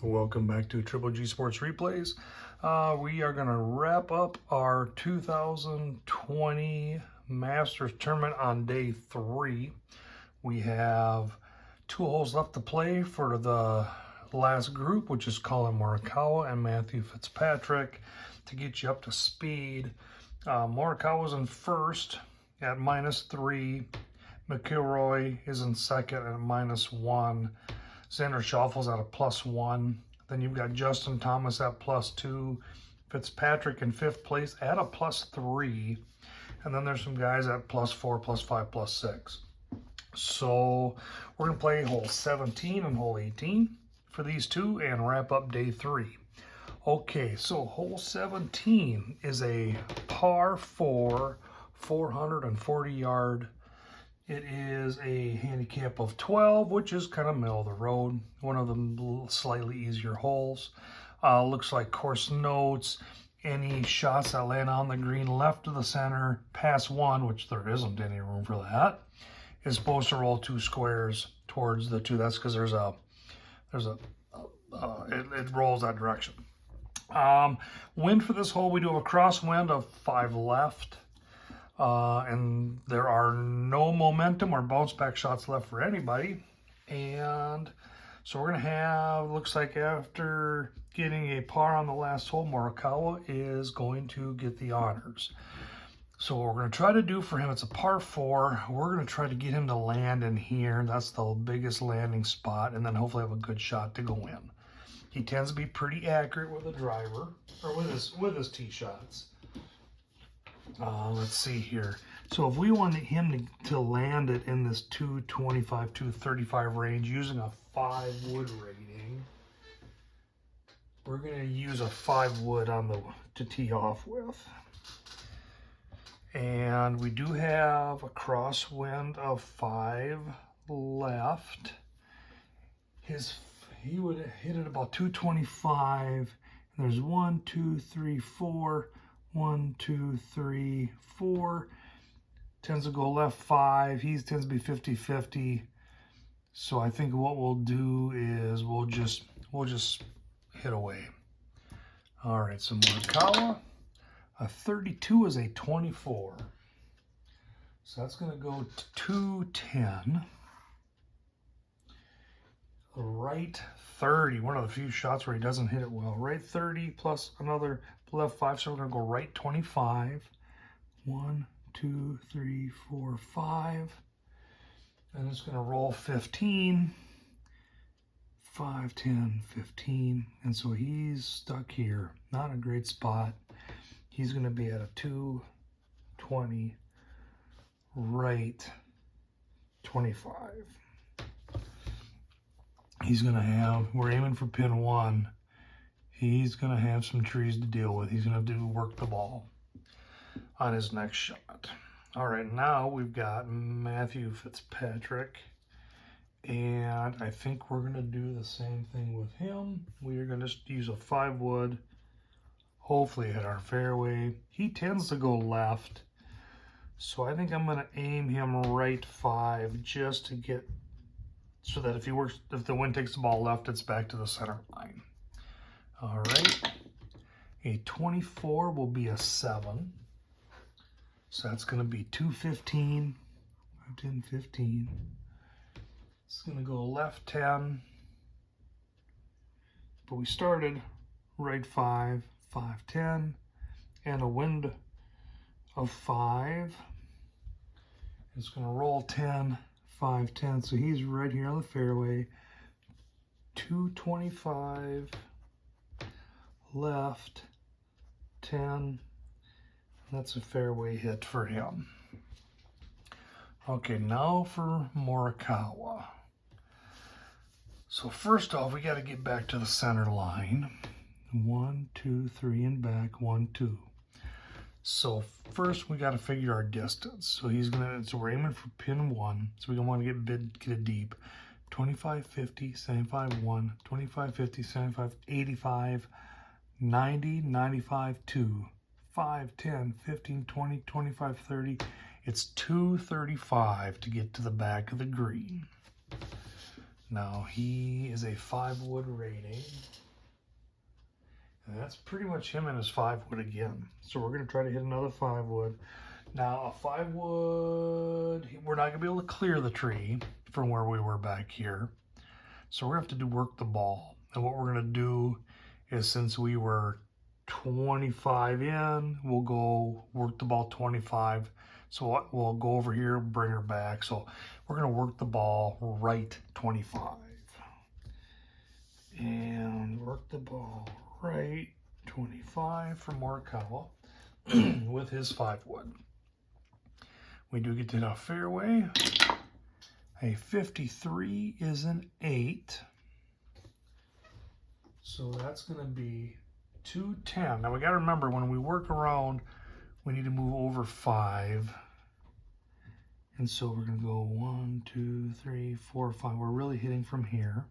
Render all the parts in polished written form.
Welcome back to Triple G Sports Replays. We are going to wrap up our 2020 Masters Tournament on day 3. We have 2 holes left to play for the last group, which is Collin Morikawa and Matthew Fitzpatrick, to get you up to speed. Morikawa's in first at -3. McIlroy is in second at -1. Xander Schaufel's at a +1. Then you've got Justin Thomas at +2. Fitzpatrick in 5th place at a +3. And then there's some guys at +4, +5, +6. So we're going to play hole 17 and hole 18 for these two and wrap up day 3. Okay, so hole 17 is a par 4, 440 yard. It is a handicap of 12, which is kind of middle of the road. One of the slightly easier holes. Looks like course notes. Any shots that land on the green left of the center, past 1, which there isn't any room for that, is supposed to roll 2 squares towards the 2. That's because it rolls that direction. Wind for this hole, we do have a crosswind of 5 left. And there are no momentum or bounce back shots left for anybody. And so we're going to have, looks like after getting a par on the last hole, Morikawa is going to get the honors. So what we're going to try to do for him, it's a par 4. We're going to try to get him to land in here. That's the biggest landing spot. And then hopefully have a good shot to go in. He tends to be pretty accurate with a driver, or with his tee shots. Let's see here. So if we wanted him to land it in this 225, 235 range using a 5 wood rating, we're going to use a 5 wood on to tee off with. And we do have a crosswind of 5 left. He would hit it about 225. And there's 1, 2, 3, 4. 1, 2, 3, 4. Tends to go left 5. He tends to be 50-50. So I think what we'll do is we'll just hit away. All right, so Morikawa, a 32 is a 24. So that's going to go to 210. Right 30, one of the few shots where he doesn't hit it well. Right 30 plus another left 5, so we're going to go right 25. 1, 2, 3, 4, 5. And it's going to roll 15. 5, 10, 15. And so he's stuck here. Not a great spot. He's going to be at a 220, right 25. He's going to have, we're aiming for pin 1. He's going to have some trees to deal with. He's going to have to work the ball on his next shot. All right, now we've got Matthew Fitzpatrick. And I think we're going to do the same thing with him. We are going to use a 5 wood. Hopefully hit our fairway. He tends to go left. So I think I'm going to aim him right 5 just to get, so that if the wind takes the ball left, it's back to the center line. All right, a 24 will be a 7. So that's going to be 215, 5, 10, 15. It's going to go left 10. But we started right 5, 5, 10, and a wind of 5. It's going to roll 10, 5, 10. So he's right here on the fairway. 225. Left 10. That's a fairway hit for him. Okay, now for Morikawa. So first off, we got to get back to the center line. 1, 2, 3, and back. 1, 2. So first we got to figure our distance. So we're aiming for pin 1. So we don't want to get it deep. 25, 50, 75, 1. 25, 50, 75, 85. 90, 95, 2, 5, 10, 15, 20, 25, 30. It's 235 to get to the back of the green. Now he is a 5-wood rating. And that's pretty much him and his 5-wood again. So we're going to try to hit another 5-wood. Now a 5-wood, we're not going to be able to clear the tree from where we were back here. So we're going to have to work the ball. And what we're going to do is, since we were 25 in, we'll go work the ball 25. So we'll go over here, bring her back. So we're going to work the ball right 25. And work the ball right 25 for Morikawa with his 5-wood. We do get to the fairway. A 53 is an 8. So that's going to be 210. Now we got to remember, when we work around, we need to move over 5. And so we're going to go 1, 2, 3, 4, 5. We're really hitting from here.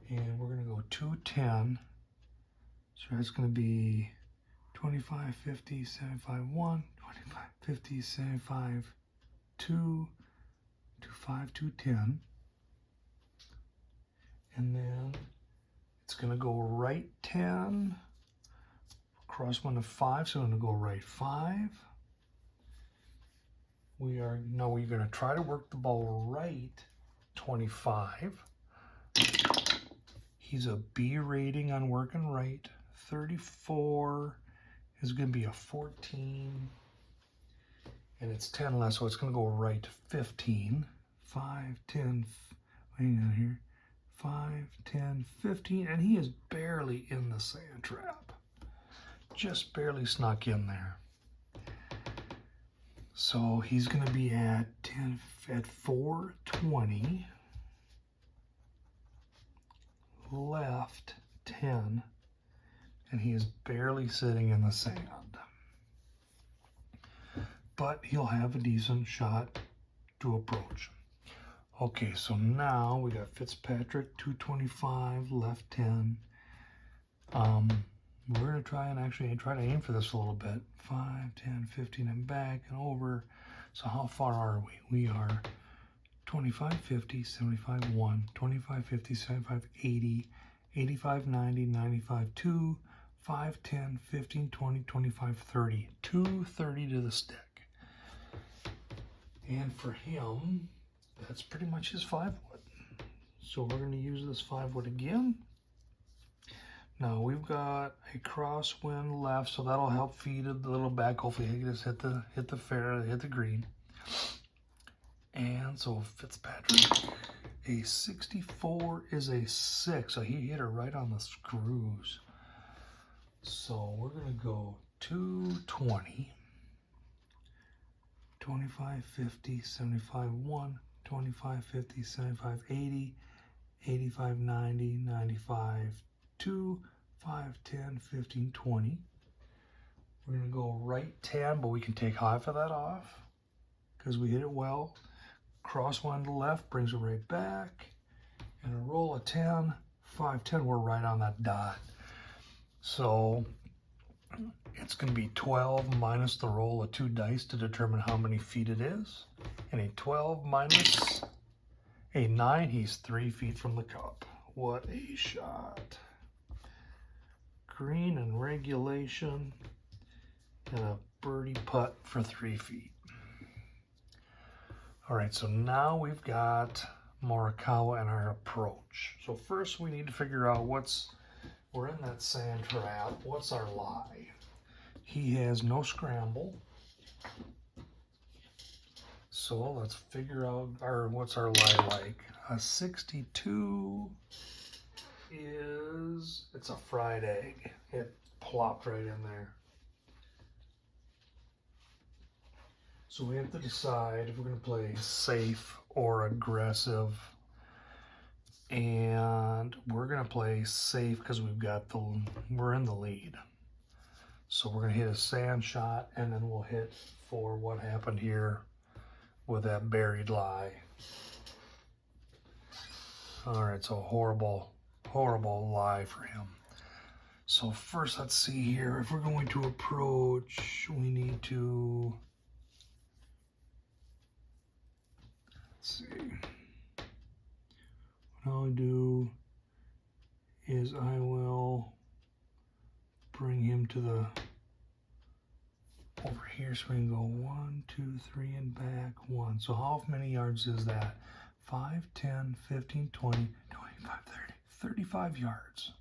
And we're going to go 210. So that's going to be 25, 50, 75, 1, 25, 50, 75, 2, 25, 210. And then it's going to go right 10, cross 1 to 5, so I'm going to go right 5. We're going to try to work the ball right 25. He's a B rating on working right. 34 is going to be a 14. And it's 10 less, so it's going to go right 15. 5, 10, hang on here. 5, 10, 15, and he is barely in the sand trap. Just barely snuck in there. So he's going to be at 420. Left 10, and he is barely sitting in the sand. But he'll have a decent shot to approach. Okay, so now we got Fitzpatrick, 225, left 10. We're going to try to aim for this a little bit. 5, 10, 15, and back and over. So how far are we? We are 25, 50, 75, 1, 25, 50, 75, 80, 85, 90, 95, 2, 5, 10, 15, 20, 25, 30. 230 to the stick. And for him, that's pretty much his 5-wood. So we're going to use this 5-wood again. Now we've got a crosswind left, so that'll help feed it a little back. Hopefully he can just hit the green. And so Fitzpatrick, a 64 is a 6. So he hit her right on the screws. So we're going to go 220, 25, 50, 75, 1, 25, 50, 75, 80, 85, 90, 95, 2, 5, 10, 15, 20. We're going to go right 10, but we can take half of that off because we hit it well. Cross one to the left, brings it right back. And a roll of 10, 5, 10, we're right on that dot. So it's going to be 12 minus the roll of 2 dice to determine how many feet it is. And a 12 minus a 9, he's 3 feet from the cup. What a shot. Green and regulation, and a birdie putt for 3 feet. All right, so now we've got Morikawa and our approach. So first we need to figure out we're in that sand trap. What's our lie? He has no scramble. So let's figure out what's our lie like. A 62 it's a fried egg. It plopped right in there. So we have to decide if we're going to play safe or aggressive. And we're going to play safe because we're in the lead. So we're going to hit a sand shot, and then we'll hit for what happened here with that buried lie. All right, so horrible lie for him. So first, let's see here. If we're going to approach, we need to, let's see. what I'll do is I will bring him to the over here, so we can go 1, 2, 3 and back 1. So how many yards is that? 5, 10, 15, 20, 25, 30, 35 yards.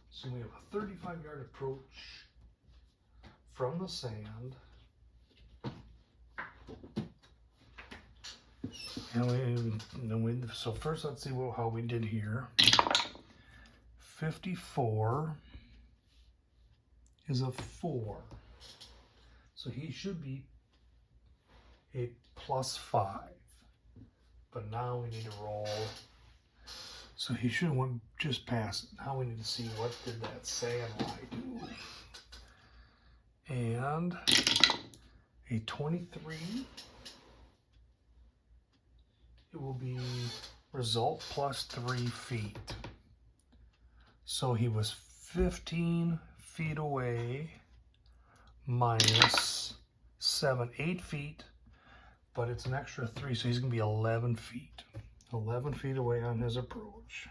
So we have a 35-yard approach from the sand. And so first let's see how we did here. 54 is a 4. So he should be a +5. But now we need to roll. So he should have went just past it. Now we need to see what did that sand lie do. And a 23. It will be result plus 3 feet. So he was 15 feet away minus 7, 8 feet, but it's an extra 3, so he's going to be 11 feet. 11 feet away on his approach.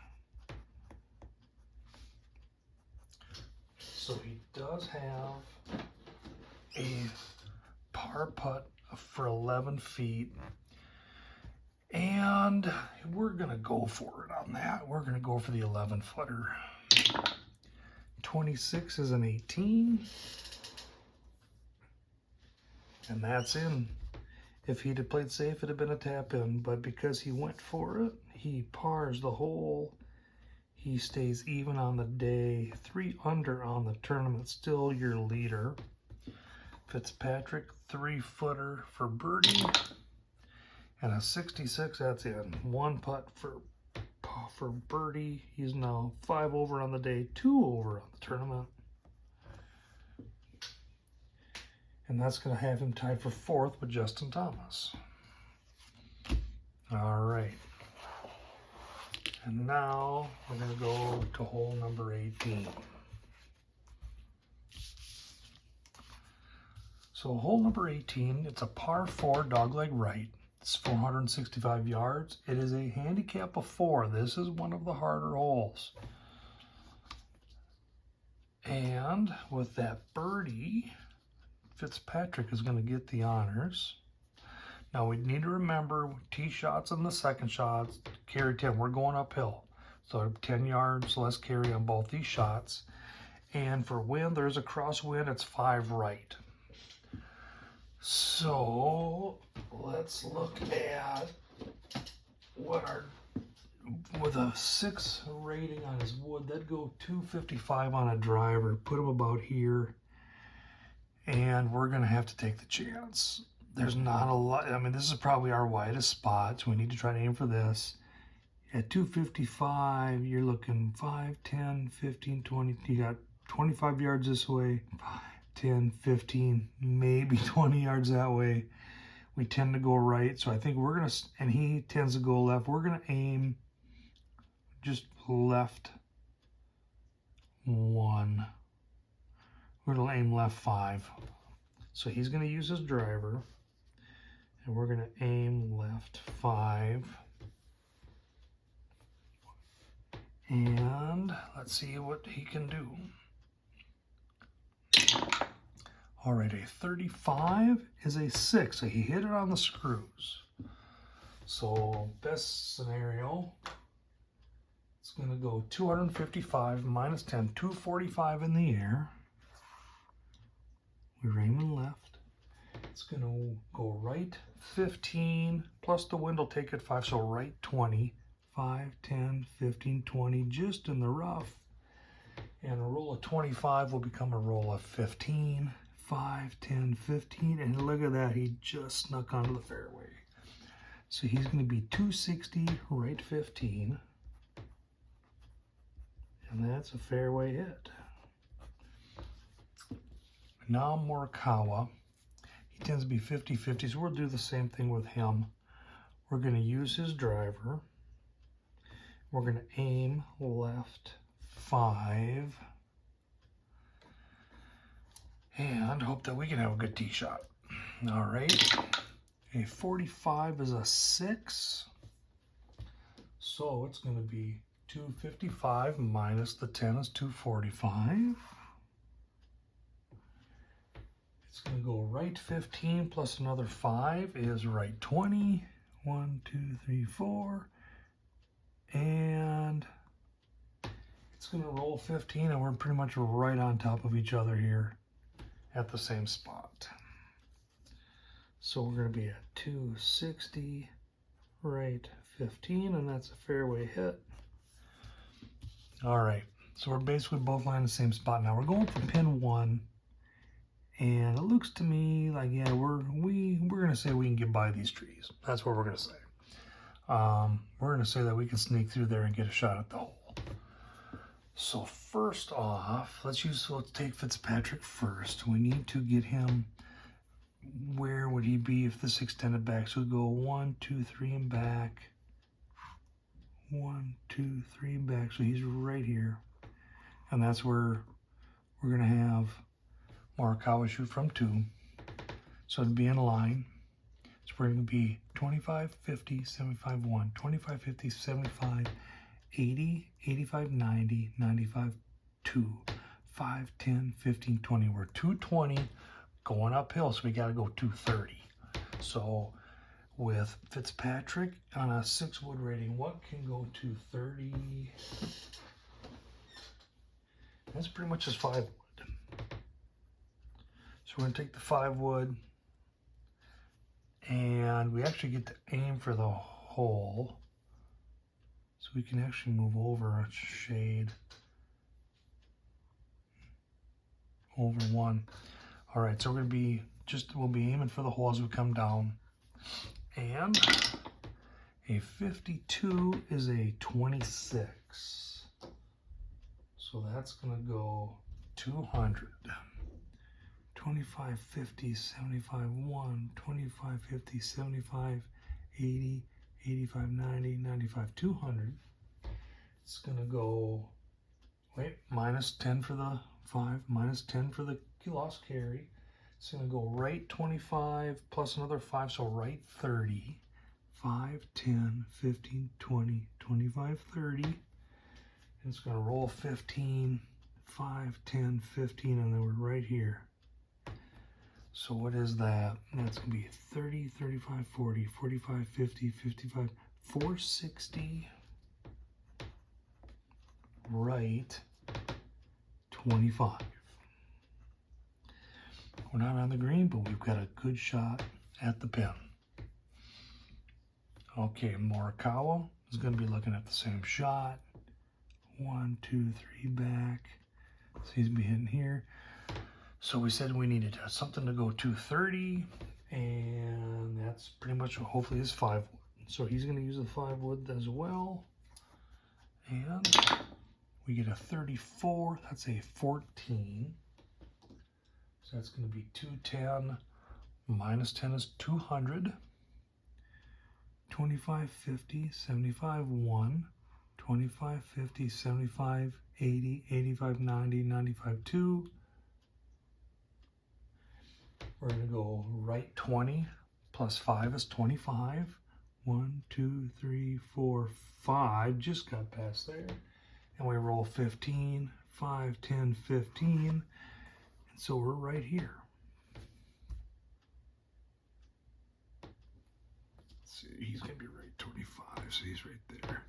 So he does have a par putt for 11 feet. And we're going to go for it on that. We're going to go for the 11-footer. 26 is an 18. And that's in. If he'd have played safe, it'd have been a tap in. But because he went for it, he pars the hole. He stays even on the day. 3 under on the tournament. Still your leader. Fitzpatrick, 3-footer for birdie. And a 66, that's in. 1 putt for birdie. He's now 5 over on the day, 2 over on the tournament. And that's going to have him tied for 4th with Justin Thomas. All right. And now we're going to go to hole number 18. So hole number 18, it's a par 4 dogleg right. It's 465 yards. It is a handicap of 4. This is one of the harder holes. And with that birdie, Fitzpatrick is going to get the honors. Now we need to remember tee shots and the second shots carry 10. We're going uphill. So 10 yards less carry on both these shots. And for wind, there's a crosswind. It's 5 right. So let's look at what with a 6 rating on his wood, that'd go 255 on a driver, put him about here, and we're going to have to take the chance. There's not a lot. I mean, this is probably our widest spot, so we need to try to aim for this. At 255, you're looking 5, 10, 15, 20. You got 25 yards this way, 5, 10, 15, maybe 20 yards that way. We tend to go right, so I think we're going to, and he tends to go left. We're going to aim just left 1. We're going to aim left 5. So he's going to use his driver, and we're going to aim left 5. And let's see what he can do. All right, a 35 is a 6, so he hit it on the screws. So best scenario, it's going to go 255 minus 10, 245 in the air. We're aiming left. It's going to go right 15, plus the wind will take it 5, so right 20. 5, 10, 15, 20, just in the rough. And a roll of 25 will become a roll of 15, 5, 10, 15. And look at that, he just snuck onto the fairway. So he's going to be 260, right 15. And that's a fairway hit. Now Morikawa, he tends to be 50-50, so we'll do the same thing with him. We're going to use his driver. We're going to aim left 5 and hope that we can have a good tee shot. All right. A 45 is a 6. So it's going to be 255 minus the 10 is 245. It's going to go right 15 plus another 5 is right 20. 1, 2, 3, 4. And it's going to roll 15, and we're pretty much right on top of each other here at the same spot. So we're going to be at 260, right 15, and that's a fairway hit. All right, so we're basically both lying in the same spot. Now we're going for pin 1, and it looks to me like, yeah, we're going to say we can get by these trees. That's what we're going to say. We're going to say that we can sneak through there and get a shot at the hole. So first off, let's take Fitzpatrick first. We need to get him. Where would he be if this extended back? So we go 1, 2, 3 and back. 1, 2, 3 and back. So he's right here. And that's where we're going to have Morikawa shoot from 2. So it'd be in line. So we're going to be 25, 50, 75, 1, 25, 50, 75, 80, 85, 90, 95, 2, 5, 10, 15, 20. We're 220 going uphill, so we got to go 230. So with Fitzpatrick on a 6-wood rating, what can go 230? That's pretty much his 5-wood. So we're going to take the 5-wood, and we actually get to aim for the hole. So we can actually move over a shade. Over 1. All right, so we're going to be we'll be aiming for the hole as we come down. And a 52 is a 26. So that's going to go 200. 25, 50, 75, 1, 25, 50, 75, 80, 85, 90, 95, 200. It's going to go, minus 10 for the 5, minus 10 for the lost carry. It's going to go right 25 plus another 5, so right 30. 5, 10, 15, 20, 25, 30. And it's going to roll 15, 5, 10, 15, and then we're right here. So what is that? That's going to be 30, 35, 40, 45, 50, 55, 460, right 25. We're not on the green, but we've got a good shot at the pin. Okay, Morikawa is going to be looking at the same shot. 1, 2, 3 back. So he's going to be hitting here. So we said we needed something to go 230, and that's pretty much hopefully his 5-wood. So he's going to use the 5-wood as well. And we get a 34, that's a 14. So that's going to be 210, minus 10 is 200. 25, 50, 75, 1, 25, 50, 75, 80, 85, 90, 95, 2. We're going to go right 20 plus 5 is 25. 1, 2, 3, 4, 5. Just got past there. And we roll 15, 5, 10, 15. And so we're right here. Let's see, he's going to be right 25, so he's right there.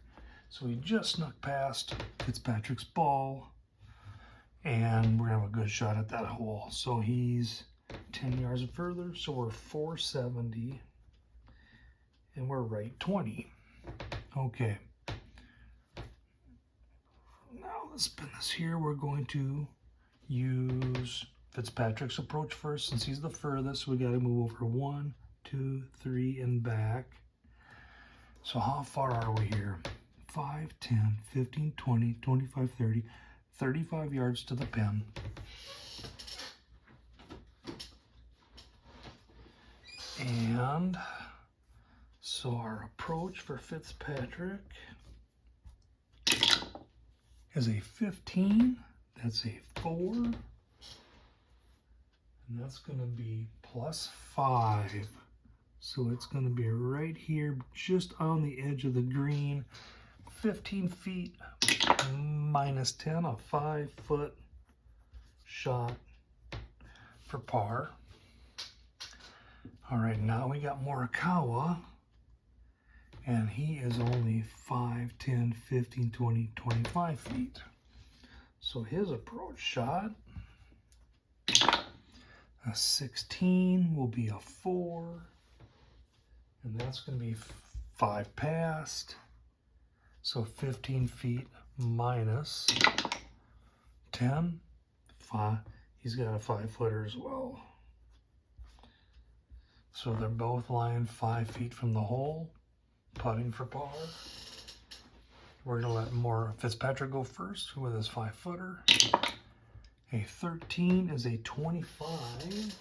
So he just snuck past Fitzpatrick's ball. And we're going to have a good shot at that hole. So he's 10 yards further, so we're 470, and we're right 20. Okay. Now let's spin this here. We're going to use Fitzpatrick's approach first, since he's the furthest. So we got to move over 1, 2, 3, and back. So how far are we here? 5, 10, 15, 20, 25, 30, 35 yards to the pin. And so our approach for Fitzpatrick is a 15. That's a 4. And that's going to be plus 5. So it's going to be right here, just on the edge of the green. 15 feet minus 10, a 5-foot shot for par. All right, now we got Morikawa, and he is only 5, 10, 15, 20, 25 feet. So his approach shot, a 16 will be a 4, and that's going to be 5 past. So 15 feet minus 10, 5. He's got a 5-footer as well. So they're both lying 5 feet from the hole, putting for par. We're going to let Fitzpatrick go first with his 5-footer. A 13 is a 25.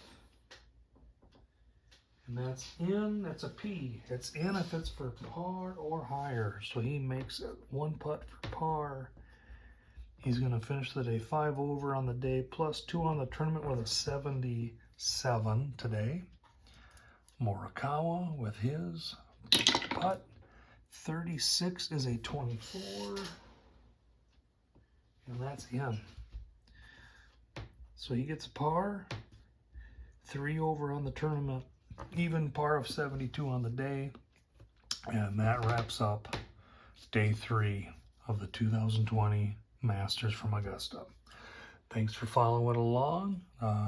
And that's in, that's a P. It's in if it's for par or higher. So he makes it 1 putt for par. He's going to finish the day 5 over on the day, plus 2 on the tournament with a 77 today. Morikawa with his putt. 36 is a 24. And that's in. So he gets a par. 3 over on the tournament. Even par of 72 on the day. And that wraps up day 3 of the 2020 Masters from Augusta. Thanks for following along.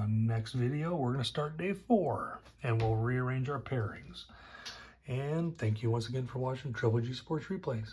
Next video, we're going to start day 4, and we'll rearrange our pairings. And thank you once again for watching Triple G Sports Replays.